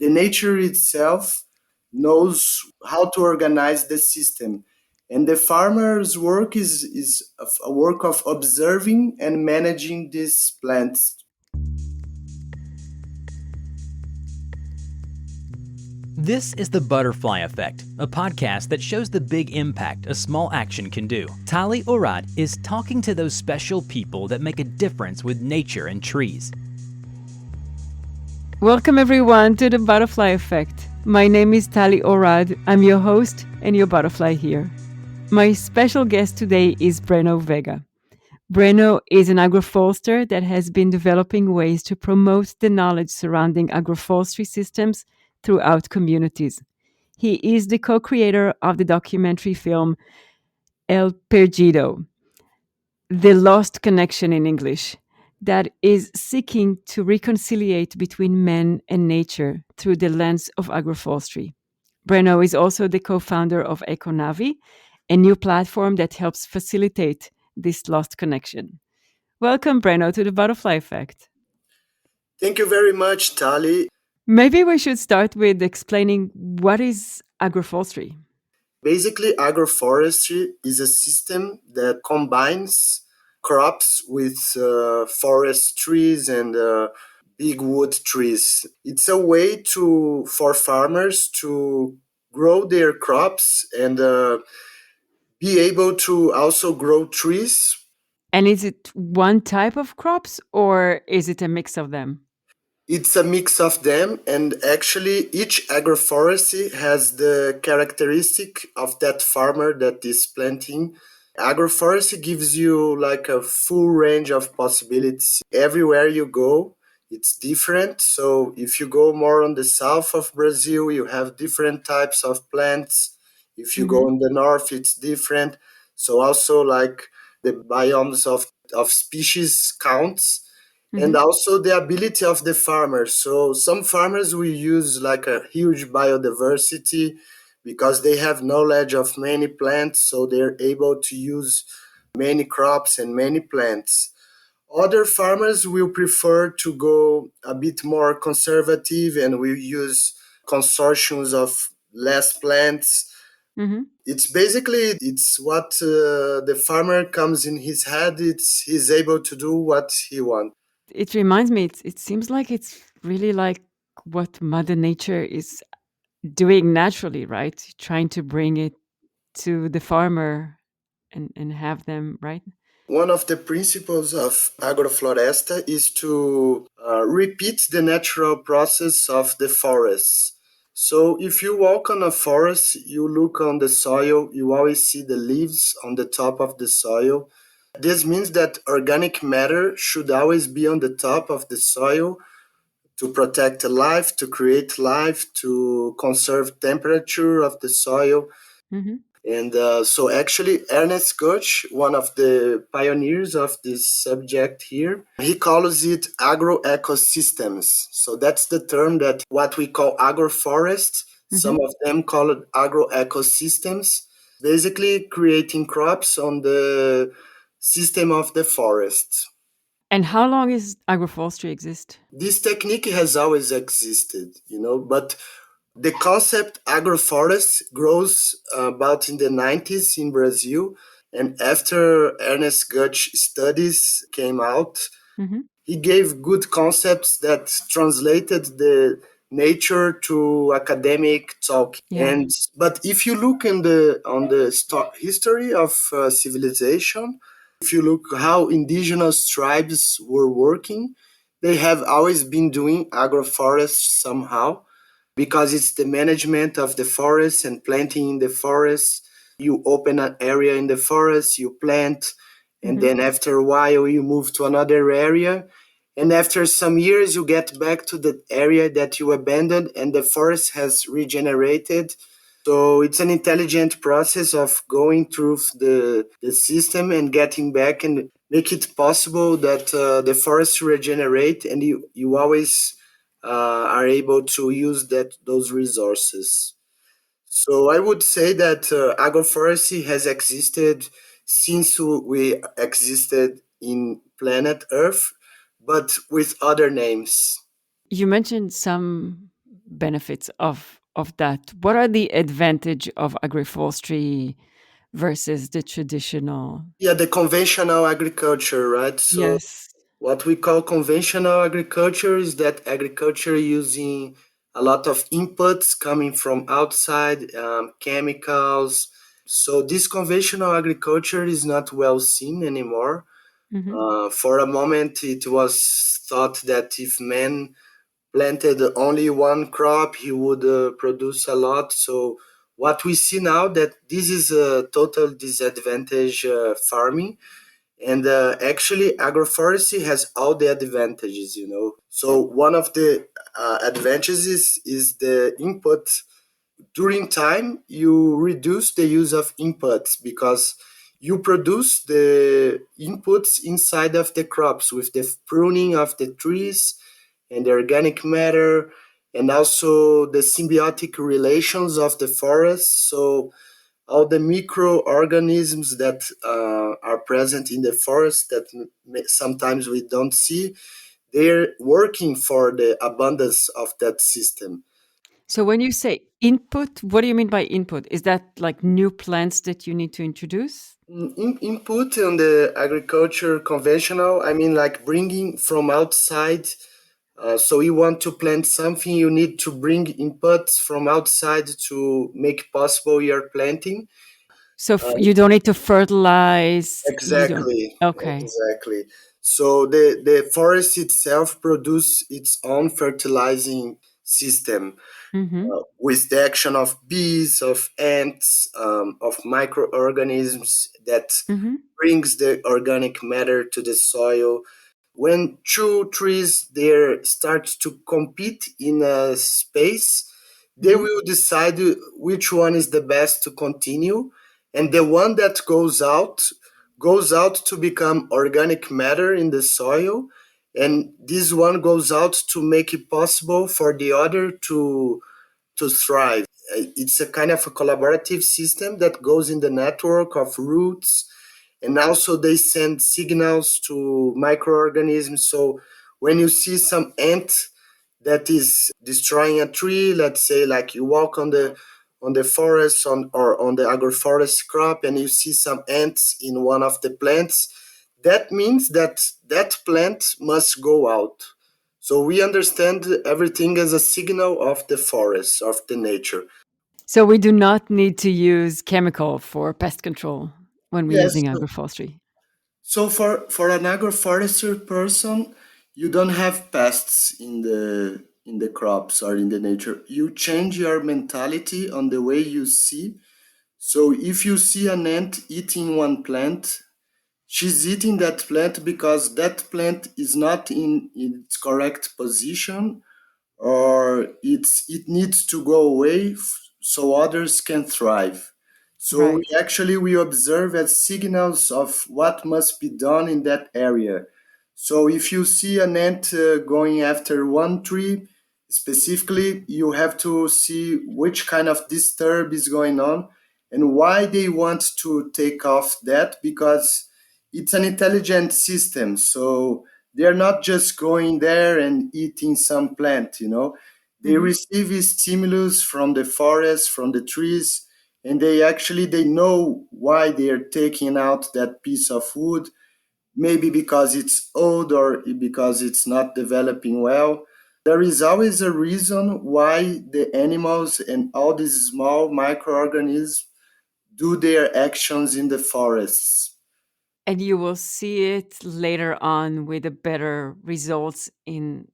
The nature itself knows how to organize the system. And the farmer's work is a work of observing and managing these plants. This is The Butterfly Effect, a podcast that shows the big impact a small action can do. Tali Orad is talking to those special people that make a difference with nature and trees. Welcome everyone to The Butterfly Effect. My name is Tali Orad. I'm your host and your butterfly here. My special guest today is Breno Veiga. Breno is an agroforester that has been developing ways to promote the knowledge surrounding agroforestry systems throughout communities. He is the co-creator of the documentary film El Perdido, The Lost Connection in English, that is seeking to reconciliate between man and nature through the lens of agroforestry. Breno is also the co-founder of Ekonavi, a new platform that helps facilitate this lost connection. Welcome, Breno, to the Butterfly Effect. Thank you very much, Tali. Maybe we should start with explaining what is agroforestry. Basically, agroforestry is a system that combines crops with forest trees and big wood trees. It's a way for farmers to grow their crops and be able to also grow trees. And is it one type of crops or is it a mix of them? It's a mix of them, and actually, each agroforestry has the characteristic of that farmer that is planting. Agroforestry gives you like a full range of possibilities. Everywhere you go, it's different. So, if you go more on the south of Brazil, you have different types of plants. If you go Mm-hmm. in the north, it's different. So, also, like the biomes of species counts and Mm-hmm. also the ability of the farmers. So some farmers will use like a huge biodiversity because they have knowledge of many plants, so they're able to use many crops and many plants. Other farmers will prefer to go a bit more conservative and will use consortiums of less plants. Mm-hmm. It's what the farmer comes in his head. It's he's able to do what he wants. It reminds me, it seems like it's really like what Mother Nature is doing naturally, right? Trying to bring it to the farmer and have them, right? One of the principles of agrofloresta is to repeat the natural process of the forests. So, if you walk on a forest, you look on the soil, you always see the leaves on the top of the soil. This means that organic matter should always be on the top of the soil to protect life, to create life, to conserve temperature of the soil. Mm-hmm. And so, actually, Ernest Gutsch, one of the pioneers of this subject here, he calls it agroecosystems. So that's the term that what we call agroforest. Mm-hmm. Some of them call it agroecosystems. Basically, creating crops on the system of the forest. And how long is agroforestry exist? This technique has always existed, but the concept agroforest grows about in the 90s in Brazil. And after Ernest Gutsch studies came out, Mm-hmm. he gave good concepts that translated the nature to academic talk. Yeah. And but if you look in the history of civilization, if you look how indigenous tribes were working, they have always been doing agroforest somehow because it's the management of the forest and planting in the forest. You open an area in the forest, you plant, and Mm-hmm. then after a while you move to another area. And after some years, you get back to the area that you abandoned, and the forest has regenerated. So it's an intelligent process of going through the system and getting back and make it possible that the forest regenerate and you always are able to use those resources. So I would say that agroforestry has existed since we existed in planet Earth, but with other names. You mentioned some benefits of that? What are the advantage of agroforestry versus the traditional? Yeah, the conventional agriculture, right? So Yes. what we call conventional agriculture is that agriculture using a lot of inputs coming from outside, chemicals. So this conventional agriculture is not well seen anymore. Hmm. For a moment, it was thought that if man planted only one crop, he would produce a lot. So what we see now that this is a total disadvantage farming, and actually agroforestry has all the advantages, you know. So one of the advantages is the input. During time you reduce the use of inputs because you produce the inputs inside of the crops with the pruning of the trees and the organic matter, and also the symbiotic relations of the forest. So all the microorganisms that are present in the forest that sometimes we don't see, they're working for the abundance of that system. So when you say input, what do you mean by input? Is that like new plants that you need to introduce? Input on the agriculture conventional, I mean, like bringing from outside. So you want to plant something, you need to bring inputs from outside to make possible your planting. So Uh, you don't need to fertilize. You don't. exactly, Okay. exactly. So the forest itself produce its own fertilizing system Mm-hmm. with the action of bees, of ants, of microorganisms that Mm-hmm. brings the organic matter to the soil. When two trees there start to compete in a space, they Mm-hmm. will decide which one is the best to continue, and the one that goes out to become organic matter in the soil, and this one goes out to make it possible for the other to thrive. It's a kind of a collaborative system that goes in the network of roots, and also they send signals to microorganisms. So when you see some ant that is destroying a tree, let's say like you walk on the forest or on the agroforest crop and you see some ants in one of the plants, that means that that plant must go out. So we understand everything as a signal of the forest, of the nature. So we do not need to use chemical for pest control when we're Yes. using agroforestry. So for an agroforester person, you don't have pests in the crops or in the nature. You change your mentality on the way you see. So if you see an ant eating one plant, she's eating that plant because that plant is not in its correct position, or it needs to go away so others can thrive. So Right. we observe as signals of what must be done in that area. So if you see an ant going after one tree specifically, you have to see which kind of disturb is going on and why they want to take off that, because it's an intelligent system. So they're not just going there and eating some plant, you know. They Hmm. receive a stimulus from the forest, from the trees, and they know why they are taking out that piece of wood, maybe because it's old or because it's not developing well. There is always a reason why the animals and all these small microorganisms do their actions in the forests. And you will see it later on with the better results in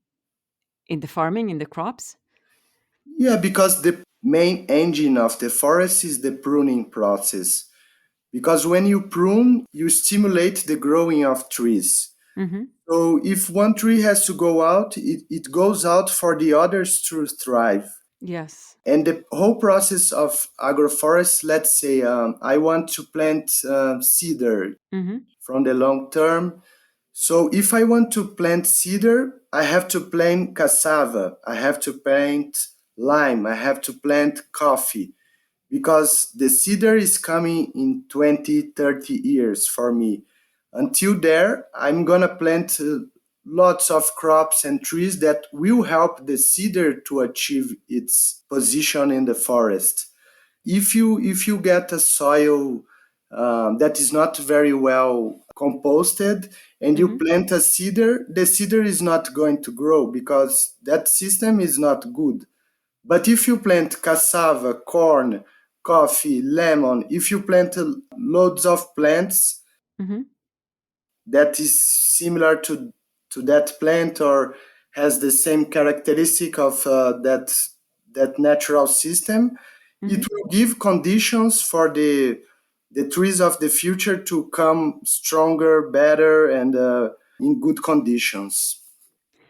the farming, in the crops. Yeah, because the main engine of the forest is the pruning process. Because when you prune, you stimulate the growing of trees. Hmm. So if one tree has to go out, it goes out for the others to thrive. Yes. And the whole process of agroforest, let's say I want to plant cedar Hmm. from the long term. So if I want to plant cedar, I have to plant cassava, I have to plant lime, I have to plant coffee, because the cedar is coming in 20, 30 years for me. Until there, I'm gonna plant lots of crops and trees that will help the cedar to achieve its position in the forest. If you get a soil that is not very well composted and you Hmm. plant a cedar, the cedar is not going to grow because that system is not good. But if you plant cassava, corn, coffee, lemon, if you plant loads of plants Hmm. that is similar to that plant or has the same characteristic of that natural system, it Hmm. will give conditions for the trees of the future to come stronger, better, and in good conditions.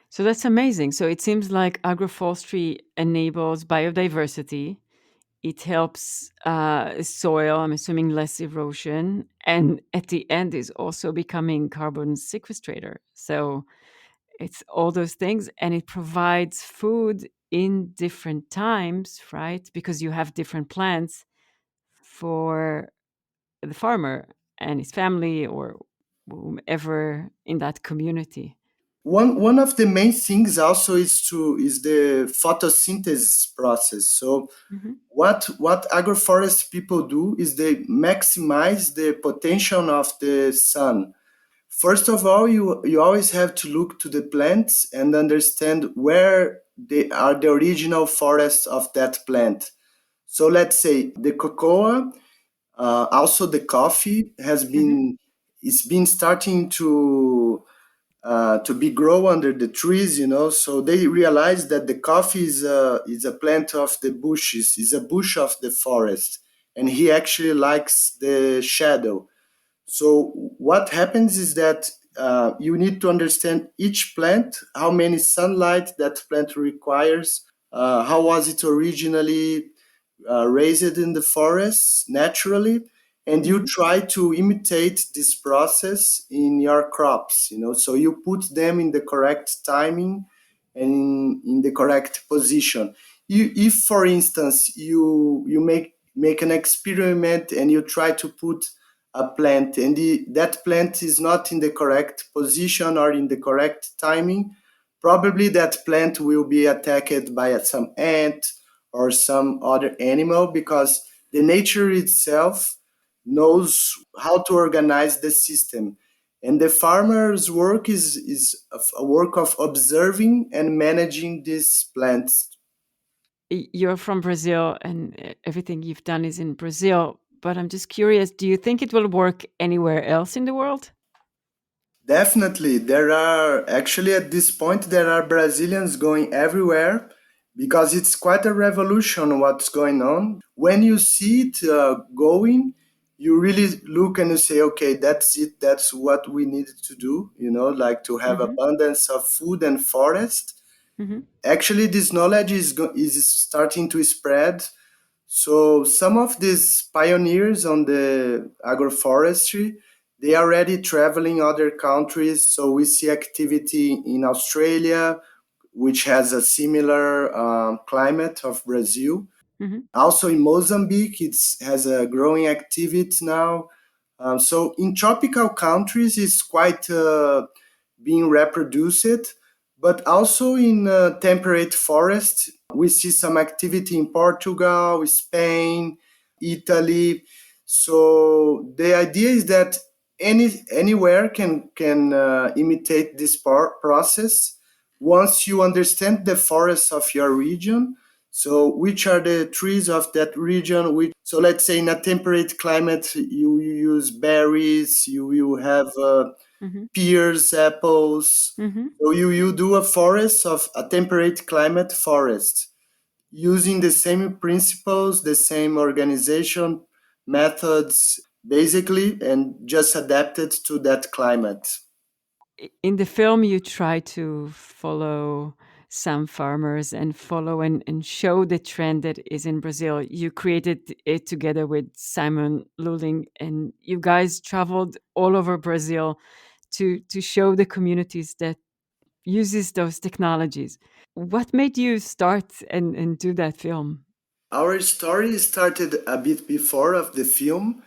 So that's amazing. So it seems like agroforestry enables biodiversity. It helps soil, I'm assuming less erosion, and at the end is also becoming carbon sequestrator. So it's all those things, and it provides food in different times, right? Because you have different plants for the farmer and his family or whomever in that community. One of the main things also is the photosynthesis process. So Hmm. what agroforest people do is they maximize the potential of the sun. First of all, you always have to look to the plants and understand where they are the original forests of that plant. So let's say the cocoa, also the coffee has Hmm. been it's been starting to be grow under the trees, so they realize that the coffee is a plant of the bushes, is a bush of the forest, and he actually likes the shadow. So what happens is that you need to understand each plant, how many sunlight that plant requires, how was it originally raised in the forests naturally, and you Hmm. try to imitate this process in your crops. So you put them in the correct timing and in the correct position. If for instance you make an experiment and you try to put a plant and that plant is not in the correct position or in the correct timing, probably that plant will be attacked by some ant or some other animal because the nature itself knows how to organize the system. And the farmer's work is a work of observing and managing these plants. You're from Brazil, and everything you've done is in Brazil. But I'm just curious, do you think it will work anywhere else in the world? Definitely, there are actually at this point there are Brazilians going everywhere because it's quite a revolution what's going on. When you see it going, you really look and you say, okay, that's it. That's what we need to do. Like to have Hmm. abundance of food and forest. Hmm. Actually, this knowledge is starting to spread. So some of these pioneers on the agroforestry, they are already traveling other countries. So we see activity in Australia, which has a similar climate of Brazil. Hmm. Also in Mozambique, it has a growing activity now. So in tropical countries, it's quite being reproduced, but also in temperate forests, we see some activity in Portugal, Spain, Italy. So the idea is that anywhere can imitate this process once you understand the forests of your region. So which are the trees of that region? So let's say in a temperate climate, you use berries, you will have Hmm. pears, apples. Hmm. So you do a forest of a temperate climate forest using the same principles, the same organization methods, basically, and just adapted to that climate. In the film, you try to follow some farmers and follow and show the trend that is in Brazil. You created it together with Simon Luling, and you guys traveled all over Brazil to show the communities that uses those technologies. What made you start and do that film? Our story started a bit before of the film.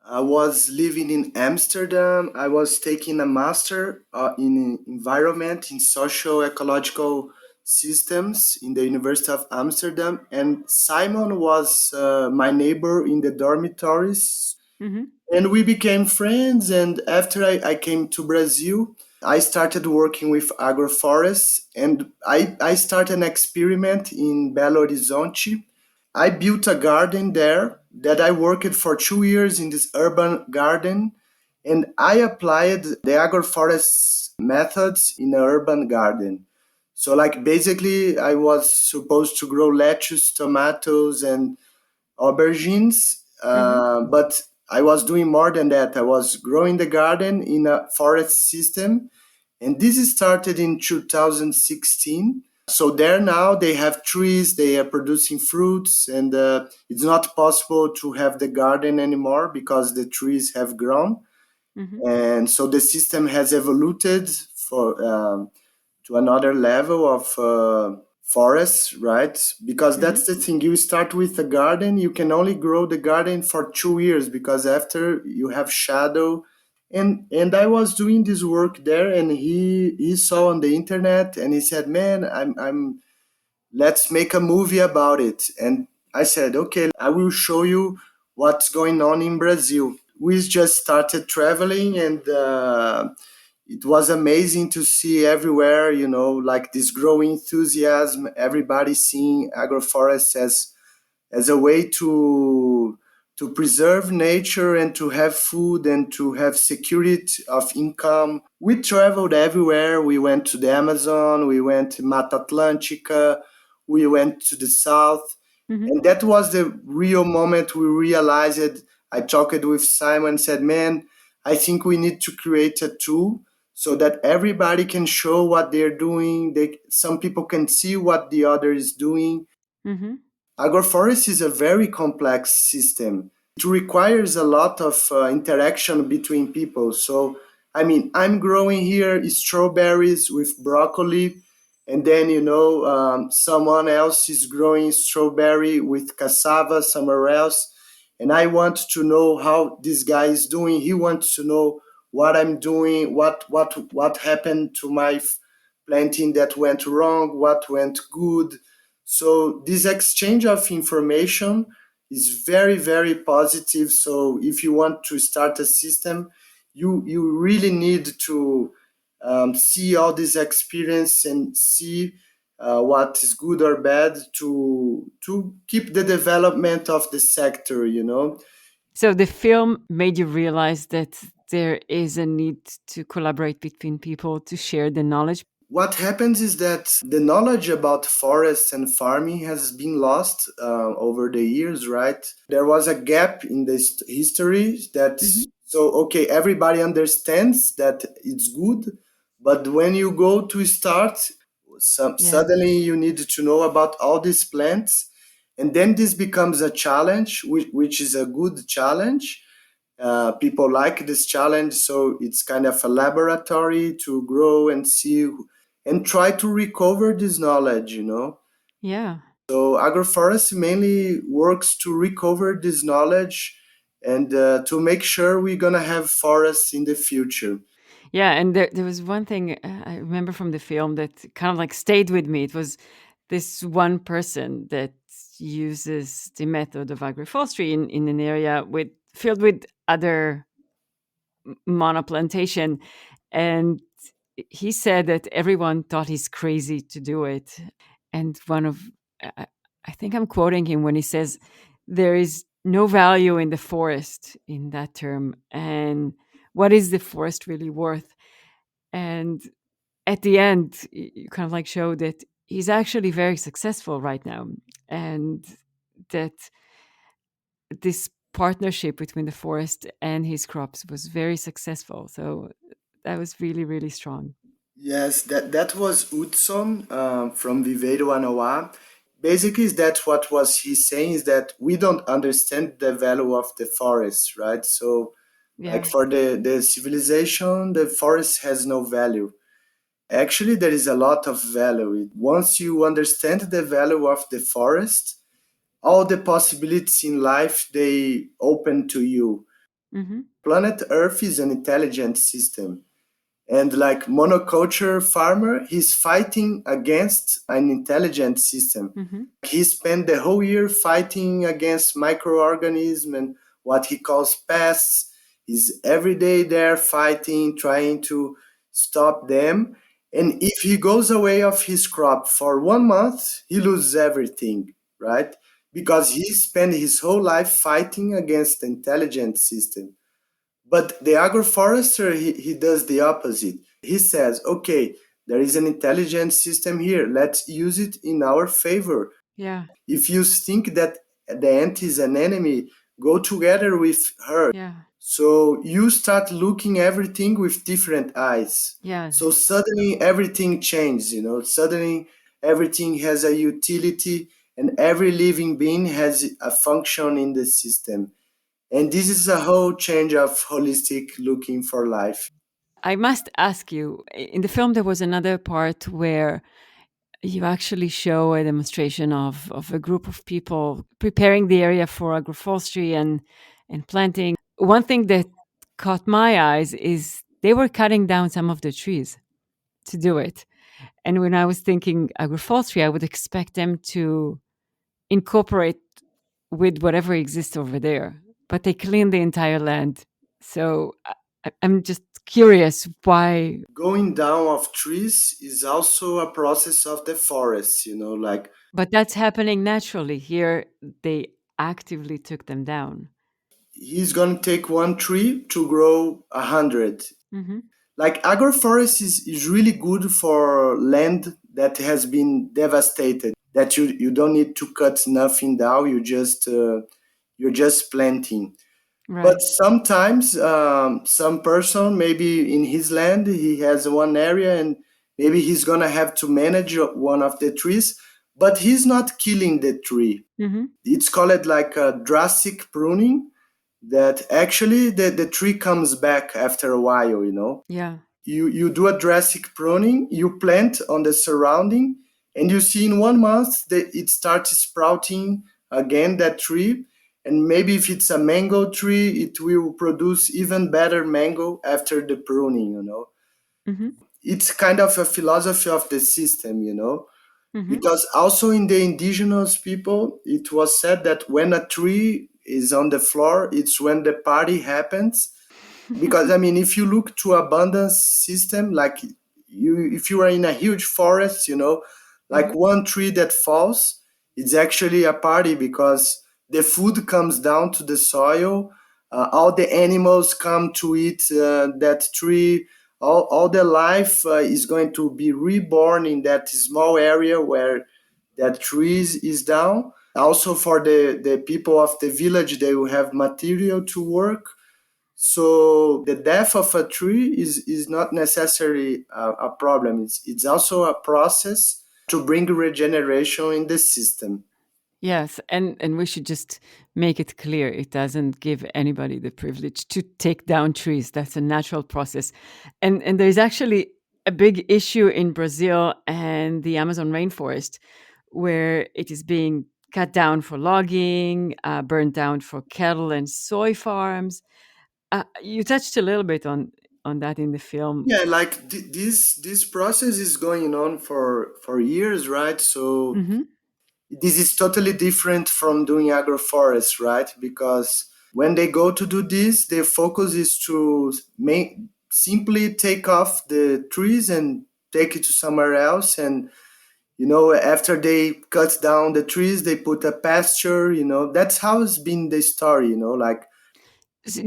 I was living in Amsterdam. I was taking a master in environment in social ecological systems in the University of Amsterdam. And Simon was my neighbor in the dormitories. Mm-hmm. And we became friends. And after I came to Brazil, I started working with agroforests. And I started an experiment in Belo Horizonte. I built a garden there that I worked for 2 years in this urban garden, and I applied the agroforest methods in an urban garden. So, like, basically, I was supposed to grow lettuce, tomatoes, and aubergines, Mm-hmm. but I was doing more than that. I was growing the garden in a forest system, and this started in 2016. So there now they have trees, they are producing fruits, and it's not possible to have the garden anymore because the trees have grown. Mm-hmm. And so the system has evolved for to another level of forests, right? Because Mm-hmm. that's the thing. You start with a garden, you can only grow the garden for 2 years because after you have shadow. And I was doing this work there, and he saw on the internet, and he said, "Man, I'm let's make a movie about it." And I said, "Okay, I will show you what's going on in Brazil." We just started traveling, and it was amazing to see everywhere, like this growing enthusiasm, everybody seeing agroforests as a way to preserve nature and to have food and to have security of income. We traveled everywhere. We went to the Amazon, we went to Mata Atlântica, we went to the south. Mm-hmm. And that was the real moment we realized it. I talked with Simon, said, "Man, I think we need to create a tool so that everybody can show what they're doing. Some people can see what the other is doing. Mm-hmm. Agroforestry is a very complex system. It requires a lot of interaction between people. So, I mean, I'm growing here strawberries with broccoli, and then, someone else is growing strawberry with cassava somewhere else. And I want to know how this guy is doing. He wants to know what I'm doing, what happened to my planting that went wrong, what went good. So this exchange of information is very, very positive. So if you want to start a system, you really need to see all this experience and see what is good or bad to keep the development of the sector. So the film made you realize that there is a need to collaborate between people to share the knowledge. What happens is that the knowledge about forests and farming has been lost over the years, right? There was a gap in this history that, Mm-hmm. so, okay, everybody understands that it's good, but when you go to start, Yeah. suddenly you need to know about all these plants. And then this becomes a challenge, which is a good challenge. People like this challenge, so it's kind of a laboratory to grow and see and try to recover this knowledge. Yeah. So agroforestry mainly works to recover this knowledge and to make sure we're gonna have forests in the future. Yeah, and there was one thing I remember from the film that kind of like stayed with me. It was this one person that uses the method of agroforestry in an area with filled with other monoplantation, and he said that everyone thought he's crazy to do it. And one of I I think I'm quoting him when he says there is no value in the forest in that term, and what is the forest really worth? And at the end, you kind of like show that he's actually very successful right now, and that this partnership between the forest and his crops was very successful. So that was really, really strong. Yes, that was Hudson from Viveiro Anoa. Basically, that's what was he saying is that we don't understand the value of the forest, right? So, like Yeah. for the civilization, the forest has no value. Actually, there is a lot of value. Once you understand the value of the forest, all the possibilities in life they open to you. Mm-hmm. Planet Earth is an intelligent system. And like monoculture farmer, he's fighting against an intelligent system. Mm-hmm. He spent the whole year fighting against microorganisms and what he calls pests. He's every day there fighting, trying to stop them. And if he goes away of his crop for 1 month, he loses everything, right? Because he spent his whole life fighting against the intelligent system. But the agroforester, he does the opposite. He says, okay, there is an intelligent system here. Let's use it in our favor. Yeah. If you think that the ant is an enemy, go together with her. Yeah. So you start looking everything with different eyes. Yes. So suddenly everything changes, Suddenly everything has a utility and every living being has a function in the system. And this is a whole change of holistic looking for life. I must ask you, in the film, there was another part where you actually show a demonstration of a group of people preparing the area for agroforestry and planting. One thing that caught my eyes is they were cutting down some of the trees to do it. And when I was thinking agroforestry, I would expect them to incorporate with whatever exists over there, but they clean the entire land. So I'm just curious why. Going down of trees is also a process of the forest, But that's happening naturally. Here, they actively took them down. he's going to take one tree to grow 100. Hmm. Like agroforest is really good for land that has been devastated, that you don't need to cut nothing down, you're just planting. But Right. sometimes some person, maybe in his land, he has one area and maybe he's gonna have to manage one of the trees, but he's not killing the tree. Hmm. It's called like a drastic pruning, that actually the tree comes back after a while. Yeah. You do a drastic pruning, you plant on the surrounding, and you see in 1 month that it starts sprouting again, that tree. And maybe if it's a mango tree, it will produce even better mango after the pruning. Hmm. It's kind of a philosophy of the system. Hmm. Because also in the indigenous people, it was said that when a tree is on the floor, it's when the party happens. Because I mean, if you look to abundance system, like if you are in a huge forest, like Hmm. one tree that falls, it's actually a party because the food comes down to the soil. All the animals come to eat that tree. All the life is going to be reborn in that small area where that tree is down. Also for the people of the village, they will have material to work. So the death of a tree is not necessarily a problem. It's also a process to bring regeneration in the system. Yes, and we should just make it clear it doesn't give anybody the privilege to take down trees. That's a natural process. And there's actually a big issue in Brazil and the Amazon rainforest where it is being cut down for logging, burned down for cattle and soy farms. You touched a little bit on that in the film. Yeah, like this process is going on for years, right? So Hmm. this is totally different from doing agroforest, right? Because when they go to do this, their focus is to make simply take off the trees and take it to somewhere else. And after they cut down the trees, they put a pasture. That's how it's been the story. Like,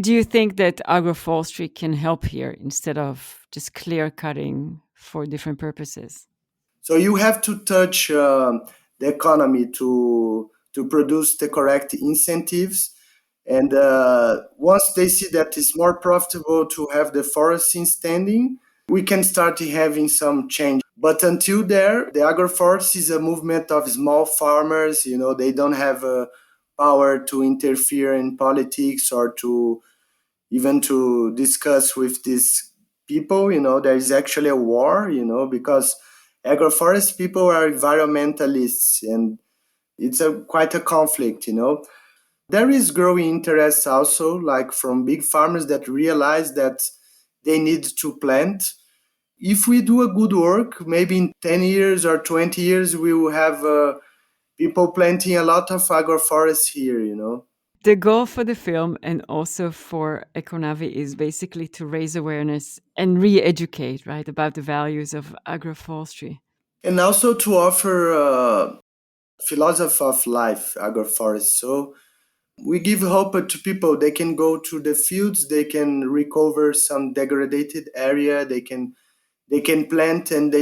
Do you think that agroforestry can help here instead of just clear cutting for different purposes? so you have to touch the economy to produce the correct incentives. And once they see that it's more profitable to have the foresting standing, we can start having some change. But until there, the agroforest is a movement of small farmers. They don't have power to interfere in politics or to even to discuss with these people. There is actually a war. Because agroforest people are environmentalists, and it's quite a conflict. There is growing interest also, like from big farmers that realize that they need to plant. If we do a good work, maybe in 10 years or 20 years, we will have people planting a lot of agroforests here. The goal for the film and also for Ekonavi is basically to raise awareness and re-educate, right, about the values of agroforestry. And also to offer philosophy of life, agroforest. So we give hope to people. They can go to the fields, they can recover some degraded area, they can plant, and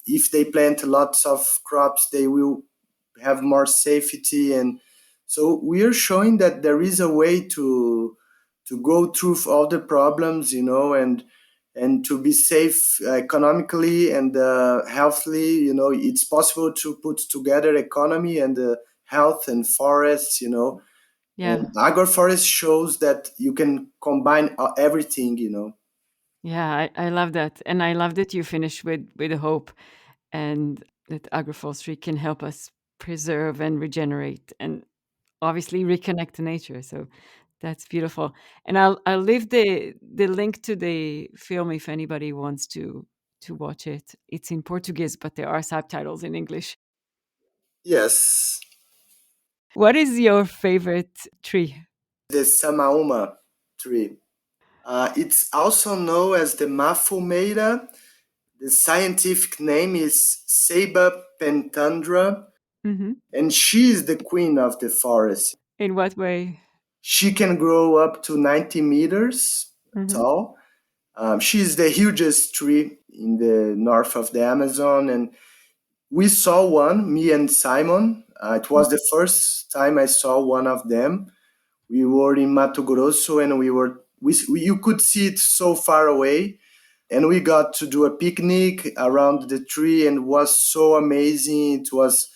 if they plant lots of crops, they will have more safety. And so we are showing that there is a way to go through all the problems, and to be safe economically and healthily. It's possible to put together economy and health and forests. Yeah. And agroforest shows that you can combine everything. Yeah, I love that. And I love that you finish with hope and that agroforestry can help us preserve and regenerate and obviously reconnect to nature. So that's beautiful. And I'll leave the link to the film if anybody wants to watch it. It's in Portuguese, but there are subtitles in English. Yes, What is your favorite tree? the Samauma tree. It's also known as the Mafumeira. The scientific name is Ceiba pentandra, Hmm. and she is the queen of the forest. In what way? She can grow up to 90 meters Hmm. tall. She's the hugest tree in the north of the Amazon, and we saw one, me and Simon. It was the first time I saw one of them. We were in Mato Grosso, and you could see it so far away, and we got to do a picnic around the tree, and it was so amazing. It was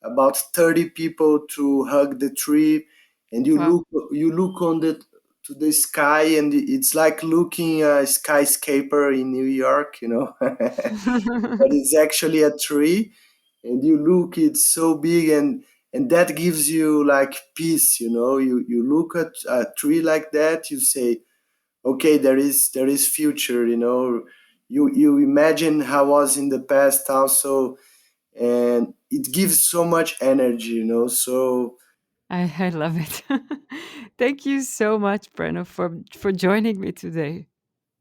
about 30 people to hug the tree, and you Wow. look on the to the sky, and it's like looking a skyscraper in New York. But it's actually a tree, and you look, it's so big, and that gives you like peace. You look at a tree like that, you say, okay, there is future. You imagine how was in the past also, and it gives so much energy. So I love it. Thank you so much, Breno, for joining me today.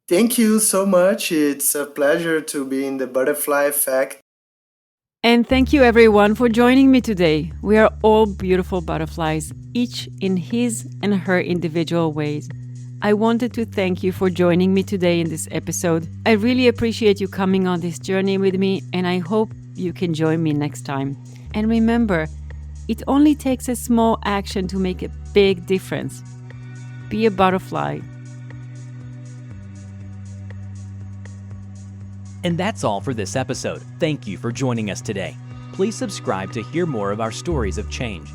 thank you so much. It's a pleasure to be in the butterfly effect. And thank you, everyone, for joining me today. We are all beautiful butterflies, each in his and her individual ways. I wanted to thank you for joining me today in this episode. I really appreciate you coming on this journey with me, and I hope you can join me next time. And remember, it only takes a small action to make a big difference. Be a butterfly. And that's all for this episode. Thank you for joining us today. Please subscribe to hear more of our stories of change.